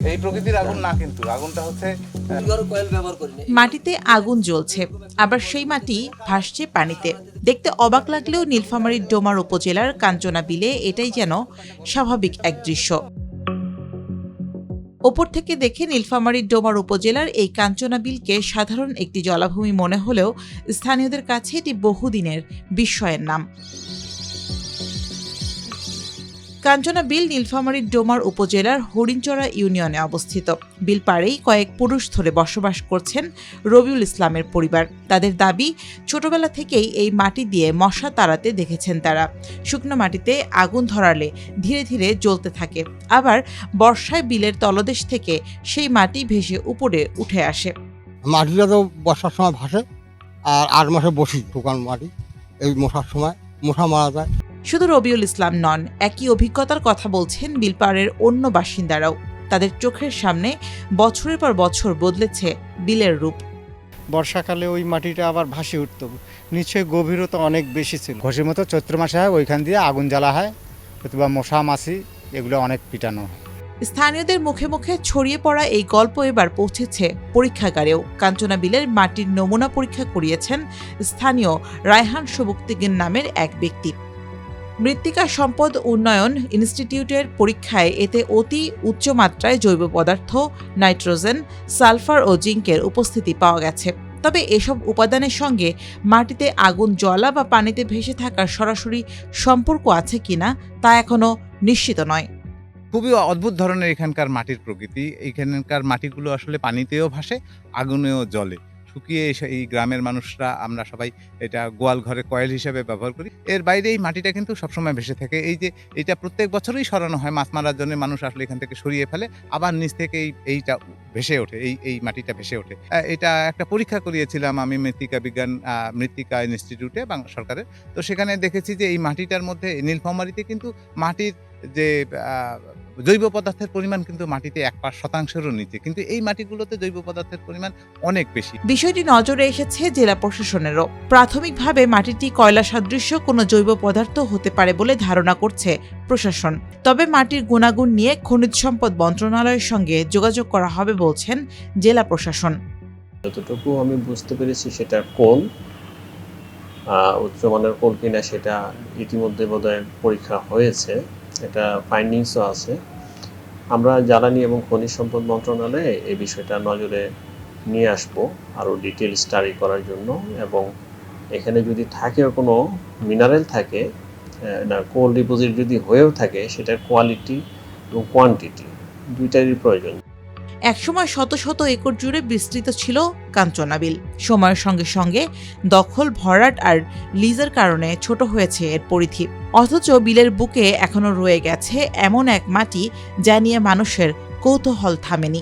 এই প্রকৃতির আগুন না, কিন্তু আগুনটা হচ্ছে মাটিতে আগুন জ্বলছে, আবার সেই মাটি ভাসছে পানিতে। দেখতে অবাক লাগলেও নীলফামারীর ডোমার উপজেলার কাঞ্চনা বিলে এটাই যেন স্বাভাবিক এক দৃশ্য। ওপর থেকে দেখে নীলফামারীর ডোমার উপজেলার এই কাঞ্চনা বিলকে সাধারণ একটি জলাভূমি মনে হলেও স্থানীয়দের কাছে এটি বহুদিনের বিস্ময়ের নাম। কাঞ্চনা বিল নীলফামারীর ডোমার উপজেলার হরিণচড়া ইউনিয়নে অবস্থিত। বিল পাড়েই কয়েক পুরুষ ধরে বসবাস করছেন রবিউল ইসলামের পরিবার। তাদের দাবি, ছোটবেলা থেকেই এই মাটি দিয়ে মশা তাড়াতে দেখেছেন তারা। শুকনো মাটিতে আগুন ধরালে ধীরে ধীরে জ্বলতে থাকে, আবার বর্ষায় বিলের তলদেশ থেকে সেই মাটি ভেসে উপরে উঠে আসে। মাটিটা তো বর্ষার সময় ভাসে, আর 8 মাসে বসি শুকানো মাটি। এই মশার সময় মশা মারা যায়। শুধু রবিউল ইসলাম নন, একই অভিজ্ঞতার কথা বলছেন বিলপাড়ের অন্য বাসিন্দারাও। তাদের চোখের সামনে বছরের পর বছর বদলেছে বিলের রূপ। বর্ষাকালে ওই মাটিটা আবার ভাসে উঠত, নিশ্চয়ই গভীরতা অনেক বেশি ছিল। ঘষের মতো চৈত্র মাসে হয়, ওইখান দিয়ে আগুন জ্বালা হয়, অথবা মশা মাছি এগুলো অনেক পিটানো হয়। স্থানীয়দের মুখে মুখে ছড়িয়ে পড়া এই গল্প এবার পৌঁছেছে পরীক্ষাগারেও। কাঞ্চনা বিলের মাটির নমুনা পরীক্ষা করিয়েছেন স্থানীয় রায়হান সুবুক্তিগিন নামের এক ব্যক্তি। মৃত্তিকা সম্পদ উন্নয়ন ইনস্টিটিউটের পরীক্ষায় এতে অতি উচ্চ মাত্রায় জৈব পদার্থ, নাইট্রোজেন, সালফার ও জিঙ্কের উপস্থিতি পাওয়া গেছে। তবে এসব উপাদানের সঙ্গে মাটিতে আগুন জ্বলা বা পানিতে ভেসে থাকার সরাসরি সম্পর্ক আছে কিনা তা এখনো নিশ্চিত নয়। খুবই অদ্ভুত ধরনের এখানকার মাটির প্রকৃতি। এখানকার মাটিগুলো আসলে পানিতেও ভাসে, আগুনেও জ্বলে। শুকিয়ে এসে এই গ্রামের মানুষরা আমরা সবাই এটা গোয়াল ঘরে কয়েল হিসেবে ব্যবহার করি। এর বাইরে এই মাটিটা কিন্তু সবসময় ভেসে থাকে। এই যে এটা প্রত্যেক বছরই সরানো হয়, মাছ মারার জন্য মানুষ আসলে এখান থেকে সরিয়ে ফেলে, আবার নিচ থেকে এইটা ভেসে ওঠে, এই মাটিটা ভেসে ওঠে। এটা একটা পরীক্ষা করিয়েছিলাম আমি মৃত্তিকা ইনস্টিটিউটে সরকারের। তো সেখানে দেখেছি যে এই মাটিটার মধ্যে নীলফামারীতে কিন্তু মাটির যে জৈব পদার্থের পরিমাণ কিন্তু মাটিতে 1% নিচে, কিন্তু এই মাটিগুলোতে জৈব পদার্থের পরিমাণ অনেক বেশি। বিষয়টি নজরে এসেছে জেলা প্রশাসনেরও। প্রাথমিকভাবে মাটিটি কয়লা সাদৃশ্য কোনো জৈব পদার্থ হতে পারে বলে ধারণা করছে প্রশাসন। তবে মাটির গুণাগুণ নিয়ে খনিজ সম্পদ মন্ত্রণালয়ের সঙ্গে যোগাযোগ করা হবে বলছেন জেলা প্রশাসন। যতটুকু আমি বুঝতে পেরেছি সেটা কোন উচ্চমানের কোন কিনা সেটা ইতিমধ্যে বোধহয় পরীক্ষা হয়েছে, এটা ফাইন্ডিংসও আছে। আমরা জ্বালানি এবং খনিজ সম্পদ মন্ত্রণালয়ে এই বিষয়টা নজরে নিয়ে আসবো আরও ডিটেল স্টাডি করার জন্য, এবং এখানে যদি থাকে কোনো মিনারেল থাকে না কোল ডিপোজিট যদি হয়েও থাকে, সেটার কোয়ালিটি এবং কোয়ান্টিটি দুইটারই প্রয়োজন। একসময় শত শত একর জুড়ে বিস্তৃত ছিল কাঞ্চনা বিল। সময়ের সঙ্গে সঙ্গে দখল, ভরাট আর লিজের কারণে ছোট হয়েছে এর পরিধি। অথচ বিলের বুকে এখনো রয়ে গেছে এমন এক মাটি যা নিয়ে মানুষের কৌতূহল থামেনি।